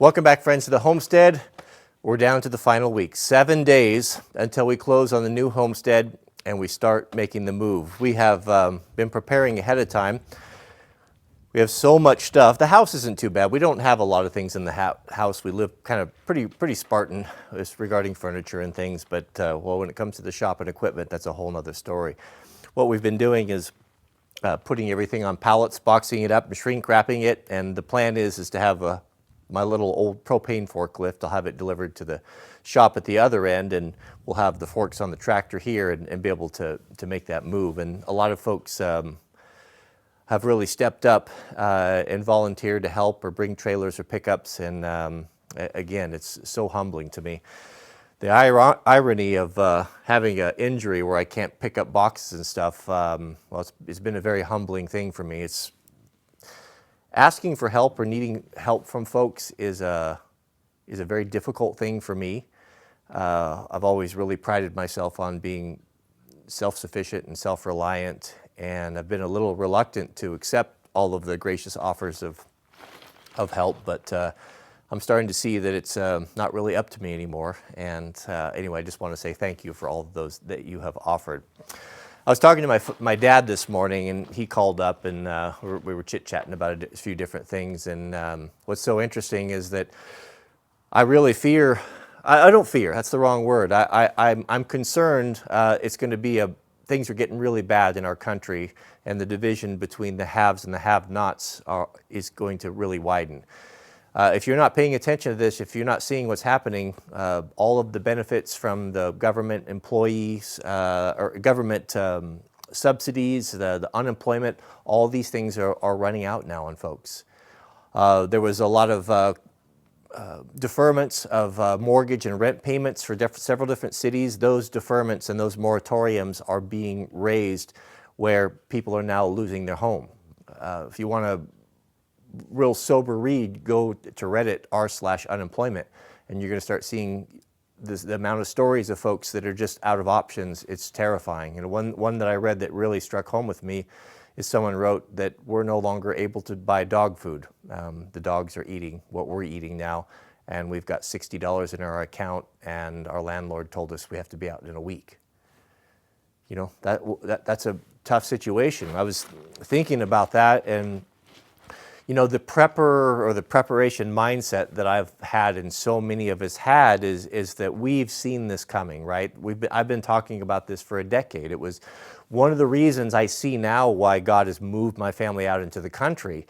Welcome back, friends, to the homestead. We're down to the final week, 7 days until we close on the new homestead and we start making the move. We have been preparing ahead of time. We have so much stuff. The house isn't too bad. We don't have a lot of things in the house. We live kind of pretty Spartan regarding furniture and things, but well, when it comes to the shop and equipment, that's a whole nother story. What we've been doing is putting everything on pallets, boxing it up and shrink wrapping it, and the plan is to have my little old propane forklift. I'll have it delivered to the shop at the other end, and we'll have the forks on the tractor here and be able to make that move. And a lot of folks have really stepped up and volunteered to help or bring trailers or pickups. And again, it's so humbling to me. The irony of having an injury where I can't pick up boxes and stuff, well, it's been a very humbling thing for me. It's asking for help or needing help from folks is a very difficult thing for me. I've always really prided myself on being self-sufficient and self-reliant, and I've been a little reluctant to accept all of the gracious offers of help, but I'm starting to see that it's not really up to me anymore. And anyway, I just want to say thank you for all of those that you have offered. I was talking to my dad this morning, and he called up, and we were chit-chatting about a few different things. And what's so interesting is that I really fear, I don't fear, that's the wrong word. I'm concerned it's going to be things are getting really bad in our country, and the division between the haves and the have-nots is going to really widen. If you're not paying attention to this, if you're not seeing what's happening, all of the benefits from the government employees or government subsidies, the unemployment, all these things are running out now on folks. There was a lot of deferments of mortgage and rent payments for several different cities. Those deferments and those moratoriums are being raised where people are now losing their home. If you want to real sober read, go to Reddit r/unemployment, and you're going to start seeing the amount of stories of folks that are just out of options. It's terrifying. And one that I read that really struck home with me is someone wrote that we're no longer able to buy dog food. The dogs are eating what we're eating now, and we've got $60 in our account, and our landlord told us we have to be out in a week. You know, that's a tough situation. I was thinking about that, and you know, the prepper or the preparation mindset that I've had and so many of us had is that we've seen this coming, right? I've been talking about this for a decade. It was one of the reasons I see now why God has moved my family out into the country.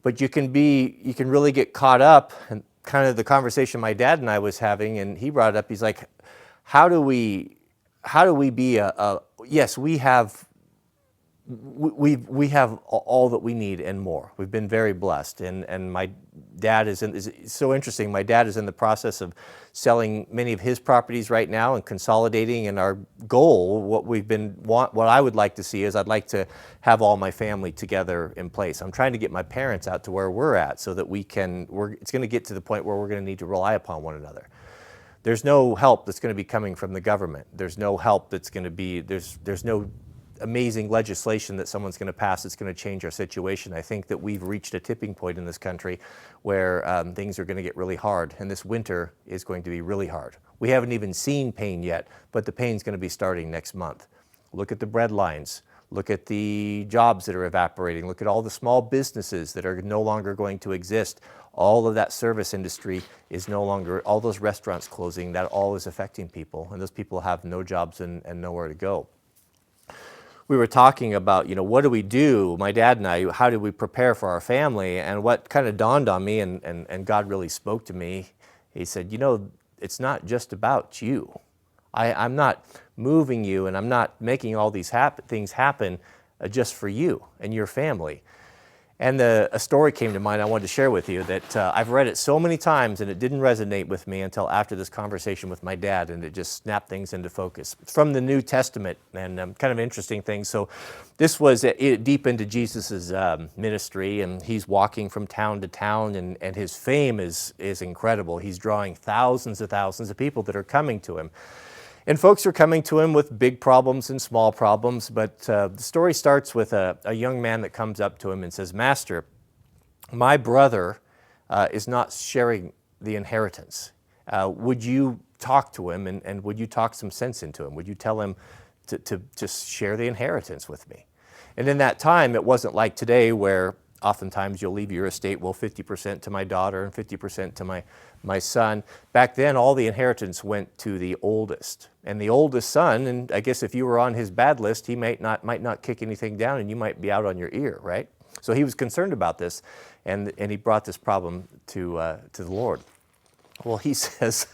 But you can really get caught up, and kind of the conversation my dad and I was having, and he brought it up, he's like, how do we be yes, we have all that we need and more. We've been very blessed, and my dad is so interesting. My dad is in the process of selling many of his properties right now and consolidating. And our goal, what I would like to see is I'd like to have all my family together in place. I'm trying to get my parents out to where we're at so that it's going to get to the point where we're going to need to rely upon one another. There's no help that's going to be coming from the government. There's no help that's going to be, there's no amazing legislation that someone's going to pass that's going to change our situation. I think that we've reached a tipping point in this country where things are going to get really hard, and this winter is going to be really hard. We haven't even seen pain yet, but the pain's going to be starting next month. Look at the bread lines. Look at the jobs that are evaporating. Look at all the small businesses that are no longer going to exist. All of that service industry is no longer, all those restaurants closing, that all is affecting people, and those people have no jobs and nowhere to go. We were talking about, you know, what do we do, my dad and I, how do we prepare for our family? And what kind of dawned on me, and God really spoke to me, he said, you know, it's not just about you. I'm not moving you, and I'm not making all these things happen just for you and your family. And a story came to mind I wanted to share with you that I've read it so many times, and it didn't resonate with me until after this conversation with my dad, and it just snapped things into focus. It's from the New Testament, and kind of interesting things. So this was deep into Jesus's ministry, and he's walking from town to town, and his fame is incredible. He's drawing thousands of people that are coming to him. And folks are coming to him with big problems and small problems, but the story starts with a young man that comes up to him and says, "Master, my brother is not sharing the inheritance? Would you talk to him and would you talk some sense into him? Would you tell him to just share the inheritance with me? And in that time, it wasn't like today where oftentimes you'll leave your estate, well, 50% to my daughter and 50% to my son. Back then, all the inheritance went to the oldest. And the oldest son, and I guess if you were on his bad list, he might not kick anything down and you might be out on your ear, right? So he was concerned about this, and he brought this problem to the Lord. Well, he says,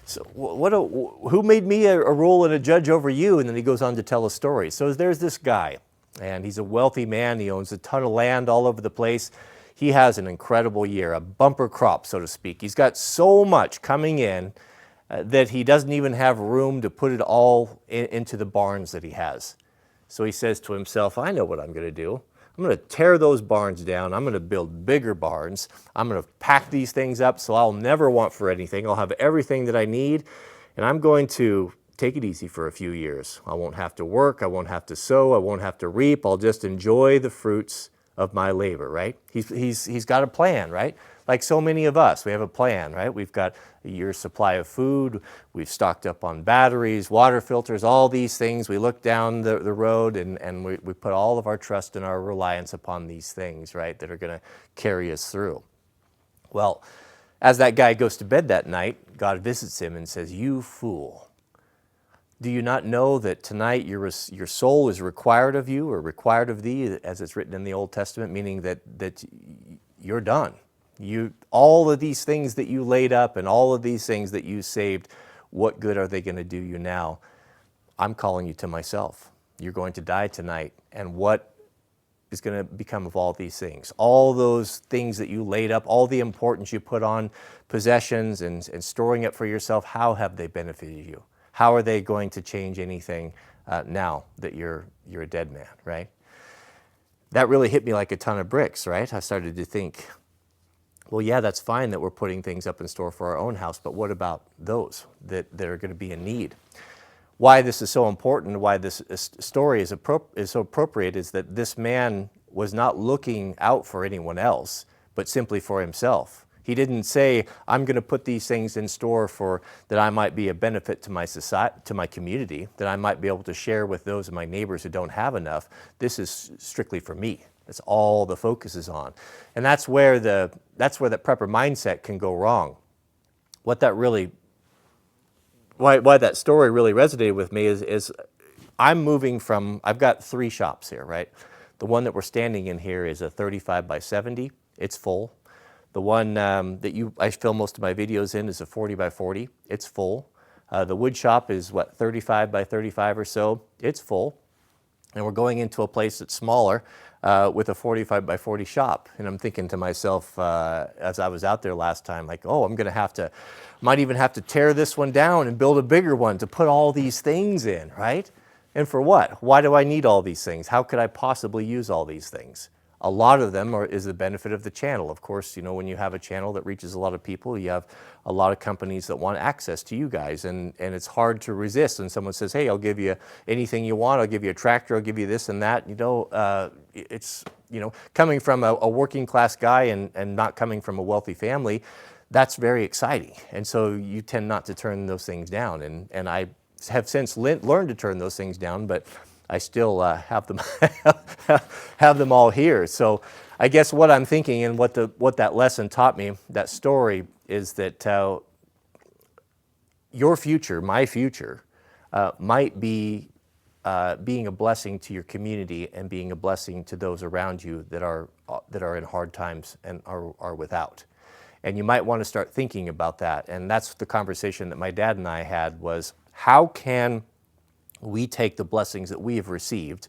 so who made me a rule and a judge over you? And then he goes on to tell a story. So there's this guy, and he's a wealthy man. He owns a ton of land all over the place. He has an incredible year, a bumper crop, so to speak. He's got so much coming in that he doesn't even have room to put it all into the barns that he has. So he says to himself, I know what I'm going to do. I'm going to tear those barns down. I'm going to build bigger barns. I'm going to pack these things up so I'll never want for anything. I'll have everything that I need, and I'm going to take it easy for a few years. I won't have to work. I won't have to sow. I won't have to reap. I'll just enjoy the fruits of my labor, right? He's got a plan, right? Like so many of us, we have a plan, right? We've got a year's supply of food. We've stocked up on batteries, water filters, all these things. We look down the road and we put all of our trust and our reliance upon these things, right, that are going to carry us through. Well, as that guy goes to bed that night, God visits him and says, you fool. Do you not know that tonight your soul is required of you, or required of thee, as it's written in the Old Testament, meaning that you're done. All of these things that you laid up and all of these things that you saved, what good are they going to do you now? I'm calling you to myself. You're going to die tonight, and what is going to become of all these things? All those things that you laid up, all the importance you put on possessions and storing up for yourself, how have they benefited you? How are they going to change anything now that you're a dead man, right? That really hit me like a ton of bricks, right? I started to think, well, yeah, that's fine that we're putting things up in store for our own house, but what about those that are going to be in need? Why this is so important, why this story is so appropriate, is that this man was not looking out for anyone else, but simply for himself. He didn't say, I'm going to put these things in store for that I might be a benefit to my society, to my community, that I might be able to share with those of my neighbors who don't have enough. This is strictly for me. That's all the focus is on. And that's where that prepper mindset can go wrong. Why that story really resonated with me is I'm moving from, I've got 3 shops here, right? The one that we're standing in here is a 35 by 70. It's full. The one that I film most of my videos in is a 40 by 40. It's full. The wood shop is 35 by 35 or so. It's full. And we're going into a place that's smaller with a 45 by 40 shop. And I'm thinking to myself, as I was out there last time, like, oh, might even have to tear this one down and build a bigger one to put all these things in, right? And for what? Why do I need all these things? How could I possibly use all these things? A lot of them is the benefit of the channel. Of course, when you have a channel that reaches a lot of people, you have a lot of companies that want access to you guys, and it's hard to resist when someone says, hey, I'll give you anything you want, I'll give you a tractor, I'll give you this and that. It's coming from a working class guy and not coming from a wealthy family, that's very exciting. And so you tend not to turn those things down. And I have since learned to turn those things down, but I still have them have them all here. So I guess what I'm thinking and what that lesson taught me, that story, is that your future, my future, might be being a blessing to your community and being a blessing to those around you that are in hard times and are without. And you might want to start thinking about that. And that's the conversation that my dad and I had, was how can we take the blessings that we have received,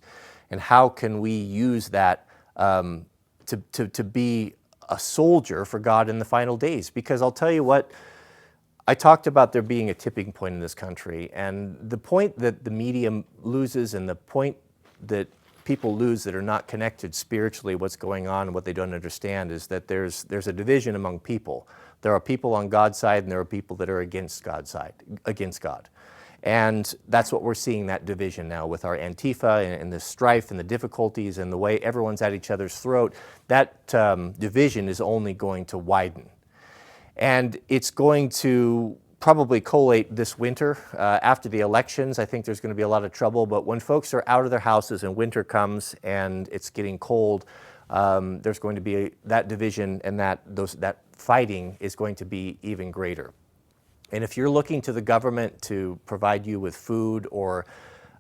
and how can we use that to be a soldier for God in the final days? Because I'll tell you what, I talked about there being a tipping point in this country, and the point that the media loses and the point that people lose that are not connected spiritually, what's going on and what they don't understand, is that there's a division among people. There are people on God's side and there are people that are against God's side, against God. And that's what we're seeing, that division now with our Antifa and the strife and the difficulties and the way everyone's at each other's throat. That division is only going to widen. And it's going to probably collate this winter. After the elections, I think there's going to be a lot of trouble, but when folks are out of their houses and winter comes and it's getting cold, there's going to be that division, and that fighting is going to be even greater. And if you're looking to the government to provide you with food, or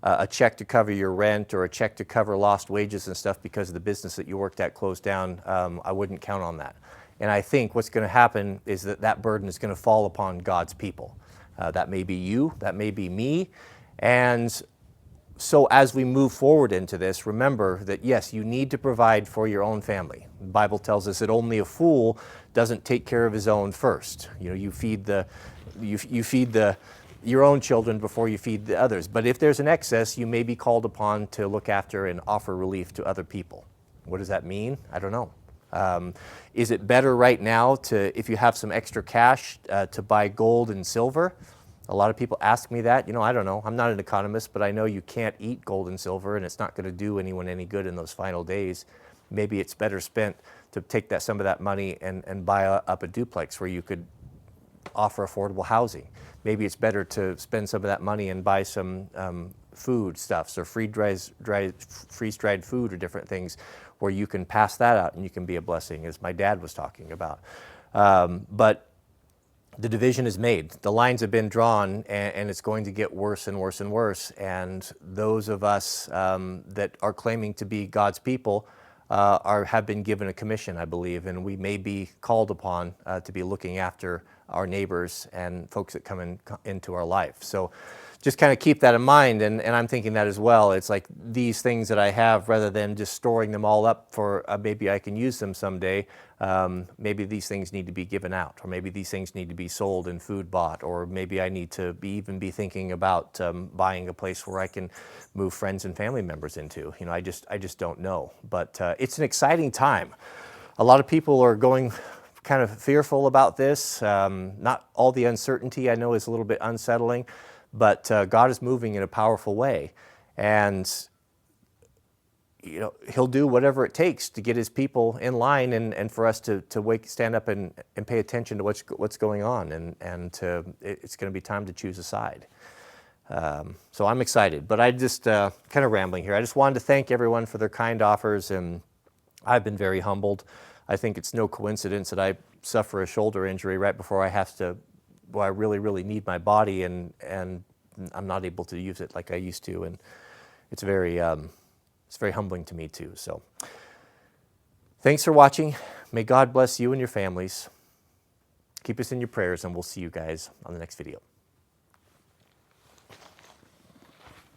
a check to cover your rent, or a check to cover lost wages and stuff because of the business that you worked at closed down, I wouldn't count on that. And I think what's going to happen is that burden is going to fall upon God's people. That may be you, that may be me. And so as we move forward into this, remember that yes, you need to provide for your own family. The Bible tells us that only a fool doesn't take care of his own first. You know, you feed your own children before you feed the others. But if there's an excess, you may be called upon to look after and offer relief to other people. What does that mean? I don't know. Is it better right now if you have some extra cash, to buy gold and silver? A lot of people ask me that. You know, I don't know. I'm not an economist, but I know you can't eat gold and silver, and it's not going to do anyone any good in those final days. Maybe it's better spent to take some of that money and buy up a duplex where you could offer affordable housing. Maybe it's better to spend some of that money and buy some food stuffs, or freeze-dried food, or different things where you can pass that out and you can be a blessing, as my dad was talking about. But the division is made. The lines have been drawn, and it's going to get worse and worse and worse. And those of us that are claiming to be God's people have been given a commission, I believe, and we may be called upon to be looking after our neighbors and folks that come into our life. So just kind of keep that in mind, and I'm thinking that as well. It's like these things that I have, rather than just storing them all up for maybe I can use them someday, maybe these things need to be given out, or maybe these things need to be sold and food bought, or maybe I need to even be thinking about buying a place where I can move friends and family members into. You know, I just don't know. But it's an exciting time. A lot of people are going kind of fearful about this. Not all the uncertainty, I know, is a little bit unsettling. But God is moving in a powerful way, and you know, He'll do whatever it takes to get His people in line, and for us to stand up and pay attention to what's going on, and it's going to be time to choose a side. So I'm excited, but I just kind of rambling here. I just wanted to thank everyone for their kind offers, and I've been very humbled. I think it's no coincidence that I suffer a shoulder injury right before I really, really need my body, and I'm not able to use it like I used to, and it's very humbling to me too. So thanks for watching. May God bless you and your families. Keep us in your prayers, and we'll see you guys on the next video.